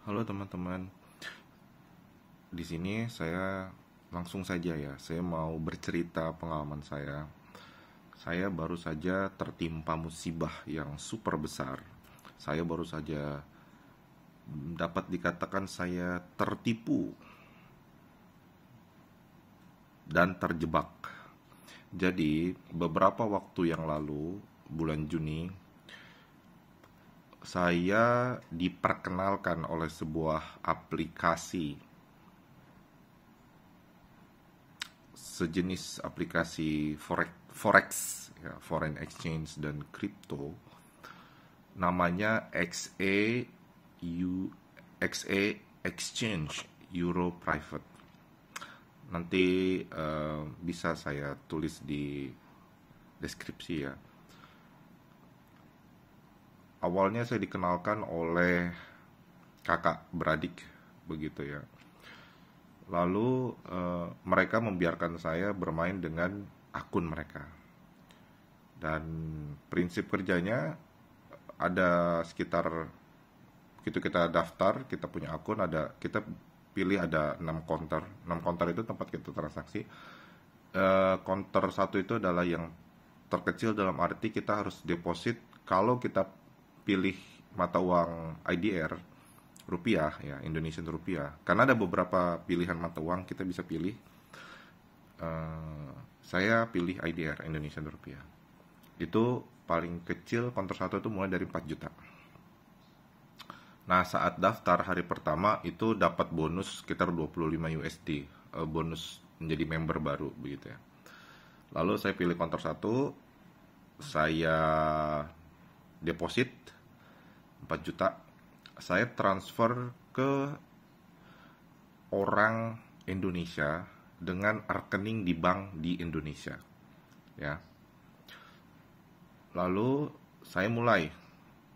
Halo teman-teman, di sini saya langsung saja ya. Saya mau bercerita pengalaman saya. Saya baru saja tertimpa musibah yang super besar. Saya baru saja dapat dikatakan saya tertipu dan terjebak. Jadi, beberapa waktu yang lalu, bulan Juni, saya diperkenalkan oleh sebuah aplikasi, sejenis aplikasi forex, ya, foreign exchange dan crypto, namanya XE Exchange Euro Private. Nanti bisa saya tulis di deskripsi ya. Awalnya saya dikenalkan oleh kakak beradik begitu ya. Lalu mereka membiarkan saya bermain dengan akun mereka. Dan prinsip kerjanya ada sekitar, begitu kita daftar, kita punya akun, kita pilih ada 6 counter. 6 counter itu tempat kita transaksi. Counter satu itu adalah yang terkecil, dalam arti kita harus deposit kalau kita pilih mata uang IDR rupiah ya, Indonesian rupiah. Karena ada beberapa pilihan mata uang kita bisa pilih. Saya pilih IDR, Indonesian rupiah. Itu paling kecil counter satu itu mulai dari 4 juta. Nah, saat daftar hari pertama itu dapat bonus sekitar 25 USD, bonus menjadi member baru begitu ya. Lalu saya pilih counter satu, saya deposit 4 juta, saya transfer ke orang Indonesia dengan rekening di bank di Indonesia ya. Lalu saya mulai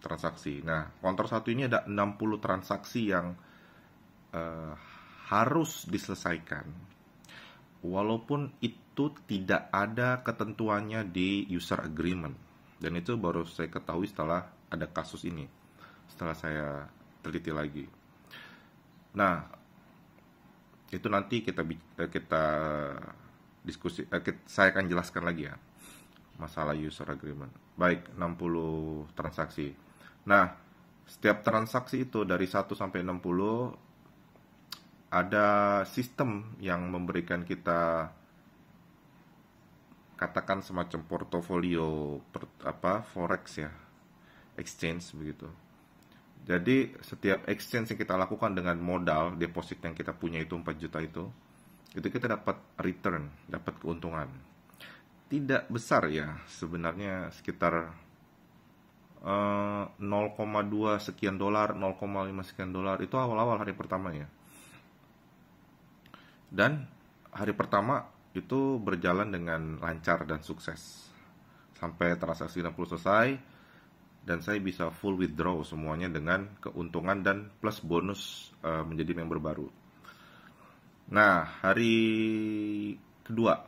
transaksi. Nah, counter satu ini ada 60 transaksi yang harus diselesaikan, walaupun itu tidak ada ketentuannya di user agreement. Dan itu baru saya ketahui setelah ada kasus ini, setelah saya teliti lagi. Nah, itu nanti kita diskusi, saya akan jelaskan lagi ya masalah user agreement. Baik, 60 transaksi. Nah, setiap transaksi itu dari 1 sampai 60 ada sistem yang memberikan kita, katakan semacam portofolio forex ya, exchange begitu. Jadi setiap exchange yang kita lakukan dengan modal deposit yang kita punya itu 4 juta itu kita dapat return, dapat keuntungan. Tidak besar ya, sebenarnya sekitar 0,2 sekian dolar, 0,5 sekian dolar, itu awal-awal hari pertama ya. Dan hari pertama itu berjalan dengan lancar dan sukses sampai transaksi 60 selesai, dan saya bisa full withdraw semuanya dengan keuntungan dan plus bonus menjadi member baru. Nah, hari kedua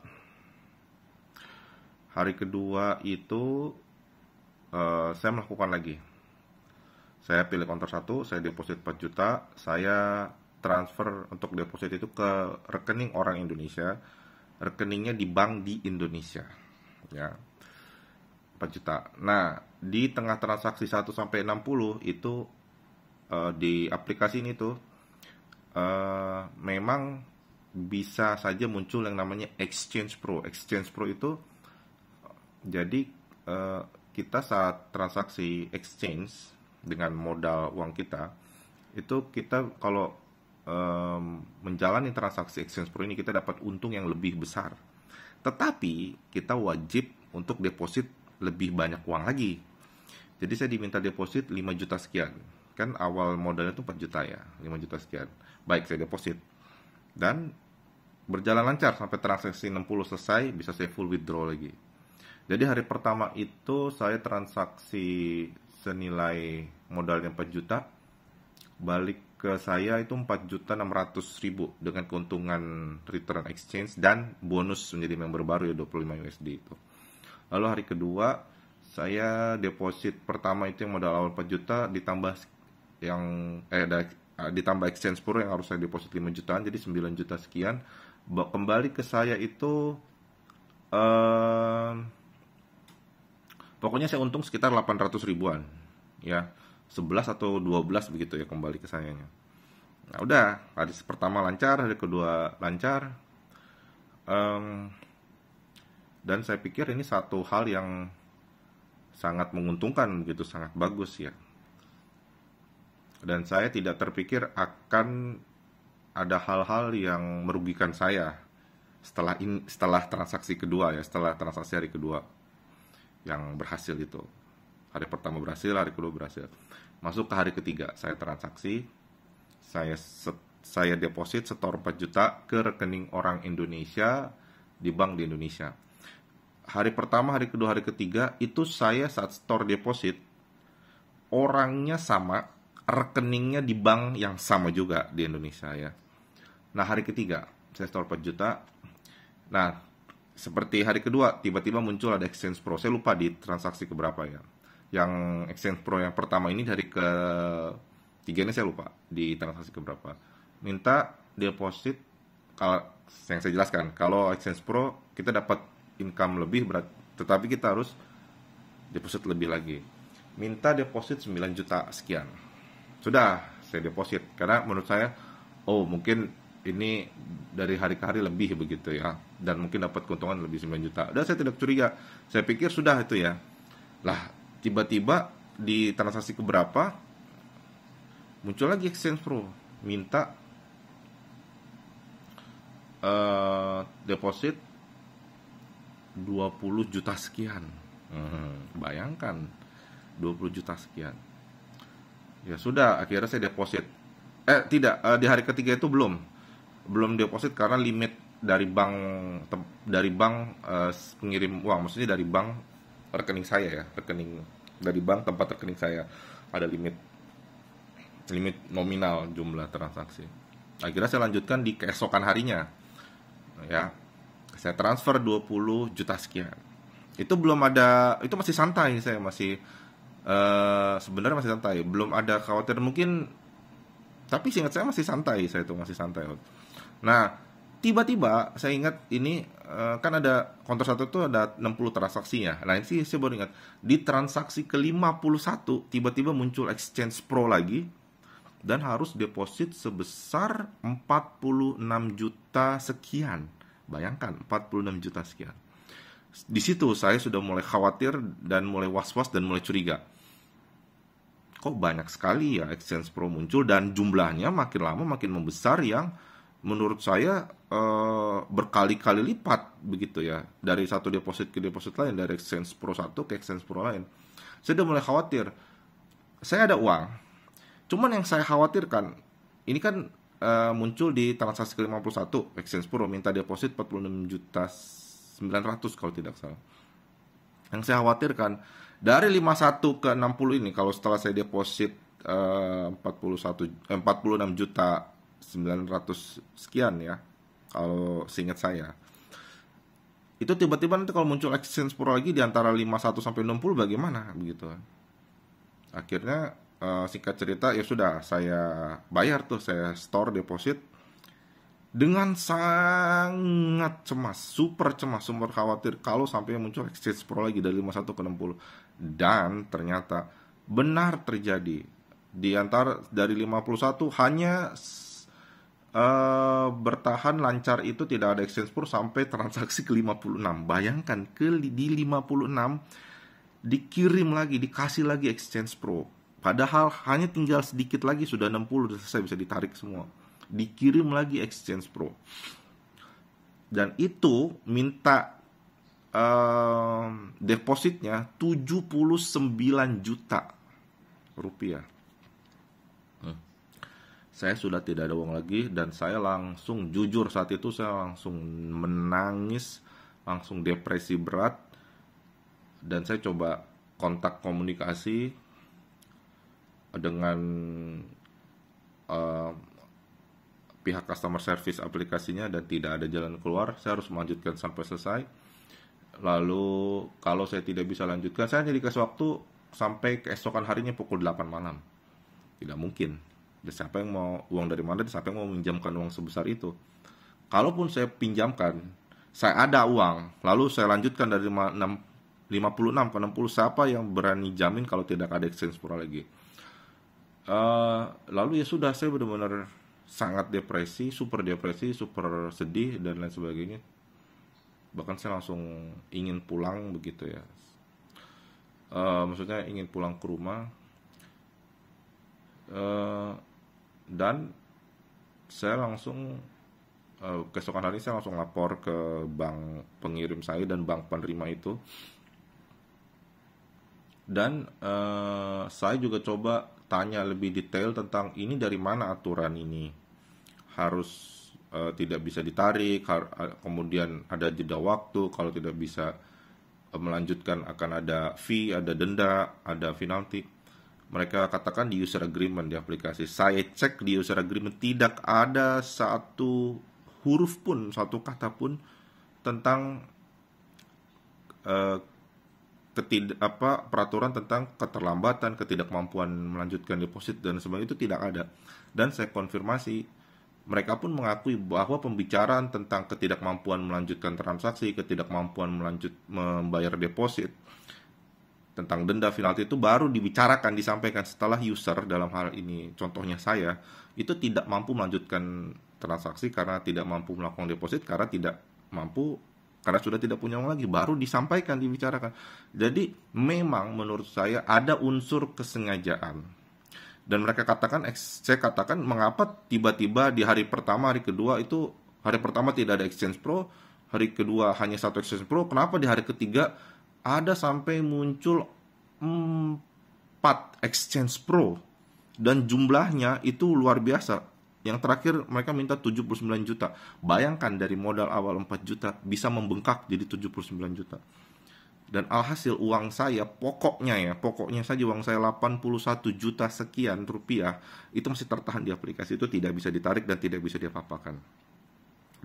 itu saya melakukan lagi. Saya pilih counter satu, saya deposit 4 juta, saya transfer untuk deposit itu ke rekening orang Indonesia, rekeningnya di bank di Indonesia ya, 4 juta. Nah, di tengah transaksi 1 sampai 60 itu di aplikasi ini tuh memang bisa saja muncul yang namanya Exchange Pro. Exchange Pro itu jadi kita saat transaksi exchange dengan modal uang kita, itu kita kalau menjalani transaksi Exchange Pro ini kita dapat untung yang lebih besar. Tetapi kita wajib untuk deposit lebih banyak uang lagi. Jadi saya diminta deposit 5 juta sekian. Kan awal modalnya itu 4 juta ya, 5 juta sekian. Baik, saya deposit. Dan berjalan lancar sampai transaksi 60 selesai, bisa saya full withdraw lagi. Jadi hari pertama itu saya transaksi senilai modalnya 4 juta, balik ke saya itu 4.600.000 dengan keuntungan return exchange dan bonus menjadi member baru ya 25 USD itu. Lalu hari kedua saya deposit pertama itu yang modal awal 4 juta ditambah yang ditambah exchange pro yang harus saya deposit 5 jutaan, jadi 9 juta sekian. Kembali ke saya itu pokoknya saya untung sekitar 800 ribuan ya, 11 atau 12 begitu ya kembali ke sayanya. Nah udah, hari pertama lancar, hari kedua lancar. Dan saya pikir ini satu hal yang sangat menguntungkan begitu, sangat bagus ya. Dan saya tidak terpikir akan ada hal-hal yang merugikan saya setelah transaksi kedua ya, setelah transaksi hari kedua yang berhasil itu. Hari pertama berhasil, hari kedua berhasil. Masuk ke hari ketiga, saya transaksi, saya deposit setor 4 juta ke rekening orang Indonesia di bank di Indonesia. Hari pertama, hari kedua, hari ketiga itu saya saat store deposit orangnya sama, rekeningnya di bank yang sama juga di Indonesia ya. Nah hari ketiga saya store 4 juta. Nah seperti hari kedua tiba-tiba muncul ada exchange pro. Saya lupa di transaksi keberapa ya. Yang exchange pro yang pertama ini dari ke tiga ini saya lupa di transaksi keberapa. Minta deposit, kalau yang saya jelaskan, kalau exchange pro kita dapat income lebih berat, tetapi kita harus deposit lebih lagi. Minta deposit 9 juta sekian. Sudah, saya deposit karena menurut saya mungkin ini dari hari ke hari lebih begitu ya, dan mungkin dapat keuntungan lebih 9 juta. Udah, saya tidak curiga. Saya pikir sudah itu ya. Lah, tiba-tiba di transaksi keberapa muncul lagi exchange pro minta deposit 20 juta sekian. Bayangkan 20 juta sekian. Ya sudah, akhirnya saya deposit. Di hari ketiga itu belum deposit karena limit dari bank pengirim uang, maksudnya dari bank rekening saya ya, rekening dari bank tempat rekening saya ada limit nominal jumlah transaksi. Akhirnya saya lanjutkan di keesokan harinya. Ya. Saya transfer 20 juta sekian. Itu belum ada, itu masih santai, saya masih sebenarnya masih santai, belum ada khawatir mungkin, tapi seingat saya masih santai, saya itu masih santai. Nah, tiba-tiba saya ingat ini kan ada counter satu itu ada 60 transaksinya. Nah, ini saya baru ingat di transaksi ke-51 tiba-tiba muncul exchange pro lagi dan harus deposit sebesar 46 juta sekian. Bayangkan 46 juta sekian. Di situ saya sudah mulai khawatir dan mulai was-was dan mulai curiga. Kok banyak sekali ya exchange pro muncul dan jumlahnya makin lama makin membesar yang menurut saya berkali-kali lipat begitu ya, dari satu deposit ke deposit lain, dari exchange pro satu ke exchange pro lain. Saya sudah mulai khawatir. Saya ada uang. Cuman yang saya khawatirkan ini kan muncul di transaksi ke-51 exchange pro minta deposit 46 juta 900 kalau tidak salah. Yang saya khawatirkan dari 51 ke 60 ini, kalau setelah saya deposit 46 juta 900 sekian ya, kalau seingat saya, itu tiba-tiba nanti kalau muncul exchange pro lagi di antara 51 sampai 60 bagaimana begitu. Akhirnya singkat cerita ya sudah, saya bayar tuh, saya store deposit dengan sangat cemas, super khawatir kalau sampai muncul exchange pro lagi dari 51 ke 60. Dan ternyata benar terjadi. Di antara dari 51 hanya bertahan lancar itu, tidak ada exchange pro sampai transaksi ke 56. Bayangkan di 56 dikirim lagi, dikasih lagi exchange pro. Padahal hanya tinggal sedikit lagi sudah 60, sudah selesai, bisa ditarik semua. Dikirim lagi exchange pro. Dan itu minta depositnya 79 juta rupiah. Saya sudah tidak ada uang lagi dan saya langsung, jujur saat itu saya langsung menangis, langsung depresi berat. Dan saya coba kontak komunikasi dengan pihak customer service aplikasinya dan tidak ada jalan keluar. Saya harus melanjutkan sampai selesai. Lalu kalau saya tidak bisa lanjutkan, saya hanya dikasih waktu sampai keesokan harinya pukul 8 malam. Tidak mungkin Dan siapa yang mau uang dari mana, dan siapa yang mau minjamkan uang sebesar itu. Kalaupun saya pinjamkan, saya ada uang, lalu saya lanjutkan dari 56 ke 60, siapa yang berani jamin kalau tidak ada exchange pro lagi? Lalu ya sudah, saya benar-benar sangat depresi, super sedih dan lain sebagainya. Bahkan saya langsung ingin pulang begitu ya. Maksudnya ingin pulang ke rumah. Dan saya langsung keesokan hari saya langsung lapor ke bank pengirim saya dan bank penerima itu. Dan saya juga coba tanya lebih detail tentang ini dari mana aturan ini. Harus tidak bisa ditarik, kemudian ada jeda waktu, kalau tidak bisa melanjutkan akan ada fee, ada denda, ada penalti. Mereka katakan di user agreement di aplikasi. Saya cek di user agreement tidak ada satu huruf pun, satu kata pun tentang peraturan tentang keterlambatan, ketidakmampuan melanjutkan deposit dan sebagainya, itu tidak ada. Dan saya konfirmasi, mereka pun mengakui bahwa pembicaraan tentang ketidakmampuan melanjutkan transaksi, ketidakmampuan membayar deposit, tentang denda penalti itu baru dibicarakan, disampaikan setelah user, dalam hal ini contohnya saya, itu tidak mampu melanjutkan transaksi karena tidak mampu melakukan deposit, karena sudah tidak punya uang lagi, baru disampaikan, dibicarakan. Jadi memang menurut saya ada unsur kesengajaan. Dan mereka katakan, saya katakan, mengapa tiba-tiba di hari pertama, hari kedua itu, hari pertama tidak ada exchange pro, hari kedua hanya satu exchange pro, kenapa di hari ketiga ada sampai muncul 4 exchange pro, dan jumlahnya itu luar biasa. Yang terakhir mereka minta 79 juta. Bayangkan dari modal awal 4 juta bisa membengkak jadi 79 juta. Dan alhasil uang saya, pokoknya saja uang saya 81 juta sekian rupiah, itu masih tertahan di aplikasi, itu tidak bisa ditarik dan tidak bisa diapa-apakan.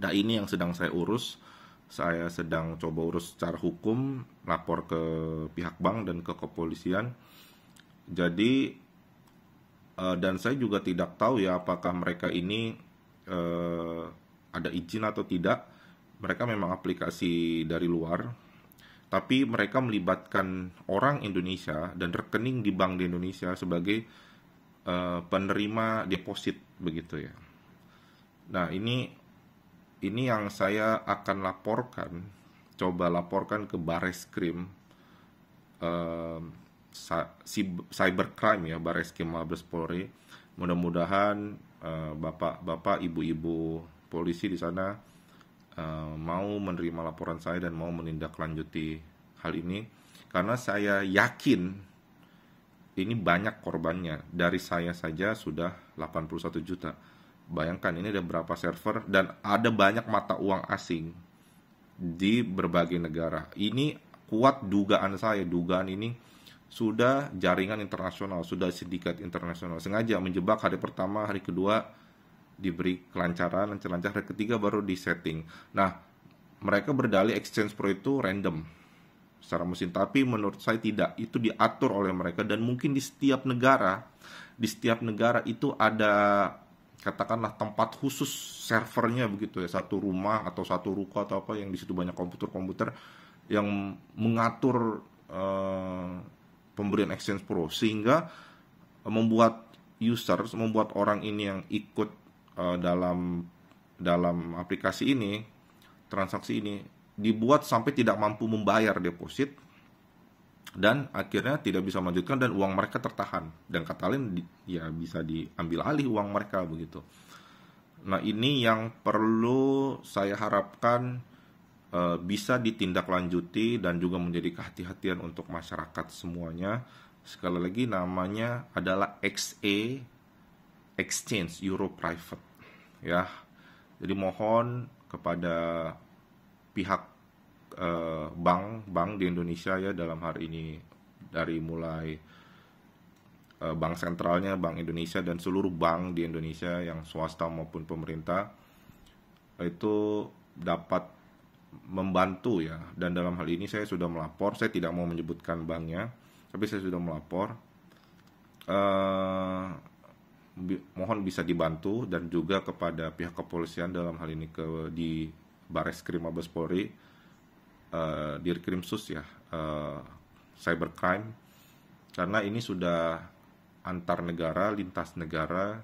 Nah, ini yang sedang saya urus. Saya sedang coba urus secara hukum, lapor ke pihak bank dan ke kepolisian. Jadi, dan saya juga tidak tahu ya apakah mereka ini ada izin atau tidak. Mereka memang aplikasi dari luar, tapi mereka melibatkan orang Indonesia dan rekening di bank di Indonesia sebagai penerima deposit begitu ya. Nah, ini yang saya akan laporkan, coba laporkan ke Bareskrim, cybercrime ya, Bareskrim Mabes Polri. Mudah-mudahan bapak-bapak, ibu-ibu polisi di sana mau menerima laporan saya dan mau menindaklanjuti hal ini, karena saya yakin ini banyak korbannya. Dari saya saja sudah 81 juta. Bayangkan ini ada berapa server dan ada banyak mata uang asing di berbagai negara. Ini kuat dugaan saya, dugaan ini sudah jaringan internasional, sudah sindikat internasional. Sengaja menjebak hari pertama, hari kedua diberi kelancaran, lancar-lancar, hari ketiga baru disetting. Nah, mereka berdalih exchange pro itu random secara mesin, tapi menurut saya tidak. Itu diatur oleh mereka, dan mungkin di setiap negara itu ada, katakanlah, tempat khusus servernya begitu ya, satu rumah atau satu ruko atau apa yang di situ banyak komputer-komputer yang mengatur pemberian exchange pro, sehingga membuat orang ini yang ikut dalam aplikasi ini, transaksi ini, dibuat sampai tidak mampu membayar deposit dan akhirnya tidak bisa melanjutkan dan uang mereka tertahan, dan kata lain ya bisa diambil alih uang mereka begitu. Nah, ini yang perlu saya harapkan bisa ditindaklanjuti dan juga menjadi kehati-hatian untuk masyarakat semuanya. Sekali lagi, namanya adalah XE, Exchange Euro Private ya. Jadi mohon kepada pihak bank di Indonesia ya, dalam hari ini dari mulai bank sentralnya, Bank Indonesia, dan seluruh bank di Indonesia yang swasta maupun pemerintah, itu dapat membantu ya. Dan dalam hal ini saya sudah melapor, saya tidak mau menyebutkan banknya, tapi saya sudah melapor mohon bisa dibantu, dan juga kepada pihak kepolisian dalam hal ini di Bareskrim Mabes Polri, Dirkrimsus ya, cybercrime, karena ini sudah antar negara, lintas negara,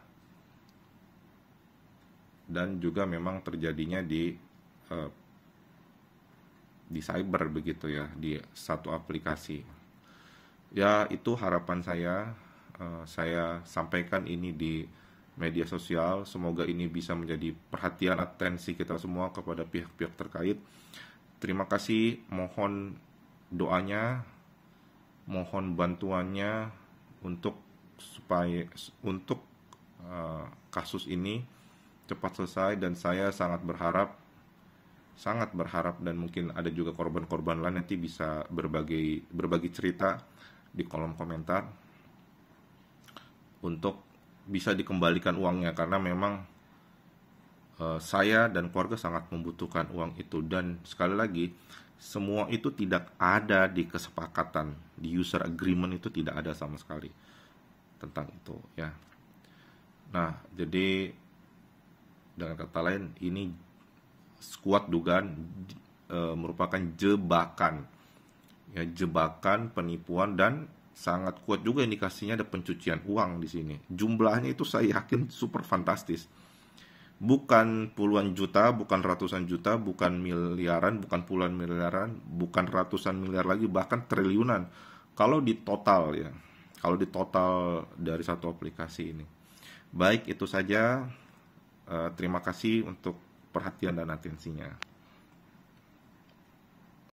dan juga memang terjadinya di cyber begitu ya, di satu aplikasi. Ya, itu harapan saya sampaikan ini di media sosial. Semoga ini bisa menjadi perhatian, atensi kita semua kepada pihak-pihak terkait. Terima kasih, mohon doanya, mohon bantuannya untuk kasus ini cepat selesai, dan saya sangat berharap dan mungkin ada juga korban-korban lain nanti bisa berbagi cerita di kolom komentar untuk bisa dikembalikan uangnya, karena memang saya dan keluarga sangat membutuhkan uang itu. Dan sekali lagi, semua itu tidak ada di kesepakatan, di user agreement itu tidak ada sama sekali tentang itu ya. Nah, jadi dengan kata lain, ini kuat dugaan merupakan jebakan ya, jebakan, penipuan, dan sangat kuat juga indikasinya ada pencucian uang di sini. Jumlahnya itu saya yakin super fantastis. Bukan puluhan juta, bukan ratusan juta, bukan miliaran, bukan puluhan miliaran, bukan ratusan miliar lagi, bahkan triliunan. Kalau di total ya, kalau di total dari satu aplikasi ini. Baik, itu saja. Terima kasih untuk perhatian dan atensinya.